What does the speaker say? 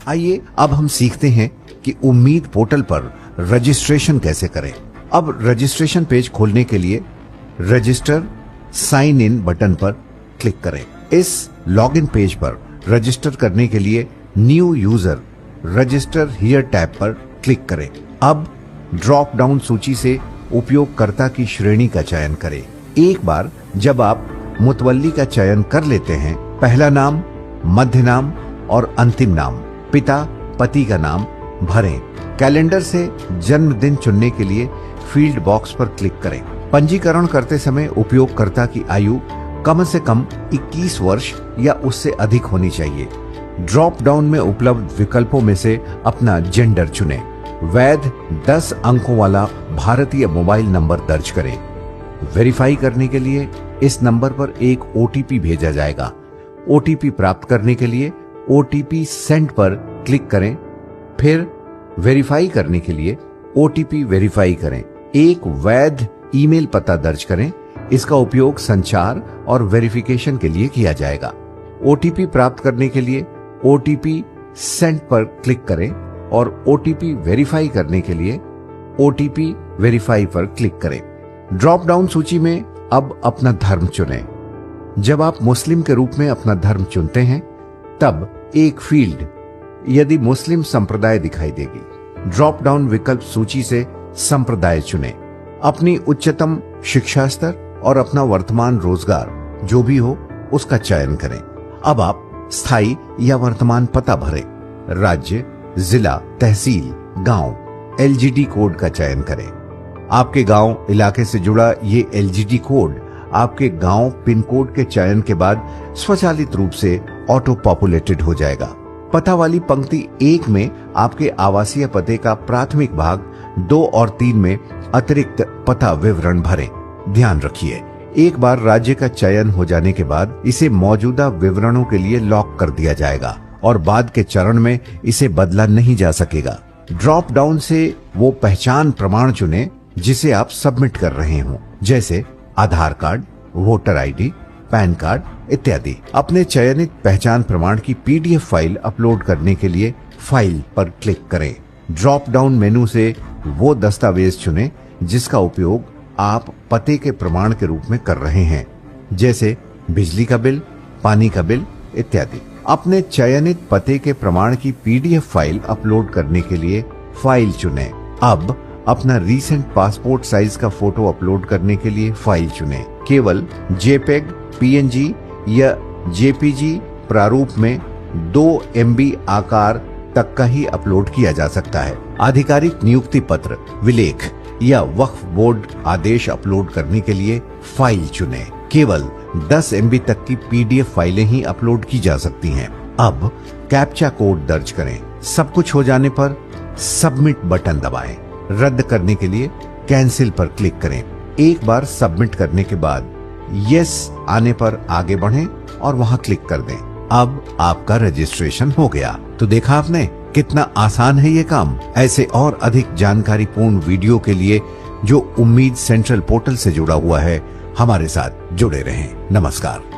आइए अब हम सीखते हैं कि उम्मीद पोर्टल पर रजिस्ट्रेशन कैसे करें। अब रजिस्ट्रेशन पेज खोलने के लिए रजिस्टर साइन इन बटन पर क्लिक करें। इस लॉगिन पेज पर रजिस्टर करने के लिए new user register here tab पर क्लिक करें। अब ड्रॉप डाउन सूची से उपयोगकर्ता की श्रेणी का चयन करें। एक बार जब आप मुतवल्ली का चयन कर लेते हैं, पहला नाम, मध्य नाम और अंतिम नाम, पिता पति का नाम भरें। कैलेंडर से जन्मदिन चुनने के लिए फील्ड बॉक्स पर क्लिक करें। पंजीकरण करते समय उपयोगकर्ता की आयु कम से कम 21 वर्ष या उससे अधिक होनी चाहिए। ड्रॉप डाउन में उपलब्ध विकल्पों में से अपना जेंडर चुनें। वैध 10 अंकों वाला भारतीय मोबाइल नंबर दर्ज करें। वेरीफाई करने के लिए इस नंबर पर एक ओटीपी भेजा जाएगा। ओटीपी प्राप्त करने के लिए ओटीपी सेंड पर क्लिक करें। फिर वेरीफाई करने के लिए ओटीपी वेरीफाई करें। एक वैध ईमेल पता दर्ज करें। इसका उपयोग संचार और वेरिफिकेशन के लिए किया जाएगा। ओटीपी प्राप्त करने के लिए ओटीपी सेंड पर क्लिक करें और ओटीपी वेरीफाई करने के लिए ओटीपी वेरीफाई पर क्लिक करें। ड्रॉप डाउन सूची में अब अपना धर्म चुनें। जब आप मुस्लिम के रूप में अपना धर्म चुनते हैं, तब एक फील्ड यदि मुस्लिम संप्रदाय दिखाई देगी। ड्रॉप डाउन विकल्प सूची से संप्रदाय चुनें। अपनी उच्चतम शिक्षा स्तर और अपना वर्तमान रोजगार जो भी हो उसका चयन करें। अब आप स्थायी या वर्तमान पता भरें। राज्य, जिला, तहसील, गांव, एलजीडी कोड का चयन करें। आपके गांव इलाके से जुड़ा ये एलजीडी कोड आपके गांव पिन कोड के चयन के बाद स्वचालित रूप से ऑटो पॉपुलेटेड हो जाएगा। पता वाली पंक्ति 1 में आपके आवासीय पते का प्राथमिक भाग, 2 और 3 में अतिरिक्त पता विवरण भरें। ध्यान रखिए, एक बार राज्य का चयन हो जाने के बाद इसे मौजूदा विवरणों के लिए लॉक कर दिया जाएगा और बाद के चरण में इसे बदला नहीं जा सकेगा। ड्रॉप डाउन से वो पहचान प्रमाण चुनें जिसे आप सबमिट कर रहे हो, जैसे Aadhaar card, voter ID, PAN card इत्यादि। अपने चयनित पहचान प्रमाण की पीडीएफ फाइल अपलोड करने के लिए फाइल पर क्लिक करें। ड्रॉप डाउन मेनू से वो दस्तावेज चुनें जिसका उपयोग आप पते के प्रमाण के रूप में कर रहे हैं, जैसे बिजली का बिल, पानी का बिल इत्यादि। अपने चयनित पते के प्रमाण की पीडीएफ फाइल अपलोड करने के लिए फाइल चुनें। अब अपना रीसेंट पासपोर्ट साइज का फोटो अपलोड करने के लिए फाइल चुनें। केवल जेपेग, पीएनजी या जेपीजी प्रारूप में 2 MB आकार तक का ही अपलोड किया जा सकता है। आधिकारिक नियुक्ति पत्र, विलेख या वक्फ बोर्ड आदेश अपलोड करने के लिए फाइल चुनें। केवल 10 MB तक की पीडीएफ फाइलें ही अपलोड की जा सकती हैं। अब कैप्चा कोड दर्ज करें। सब कुछ हो जाने पर सबमिट बटन दबाएं। रद्द करने के लिए कैंसिल पर क्लिक करें। एक बार सबमिट करने के बाद यस आने पर आगे बढ़ें और वहां क्लिक कर दें। अब आपका रजिस्ट्रेशन हो गया। तो देखा आपने कितना आसान है ये काम। ऐसे और अधिक जानकारीपूर्ण वीडियो के लिए जो उम्मीद सेंट्रल पोर्टल से जुड़ा हुआ है, हमारे साथ जुड़े रहें। नमस्कार।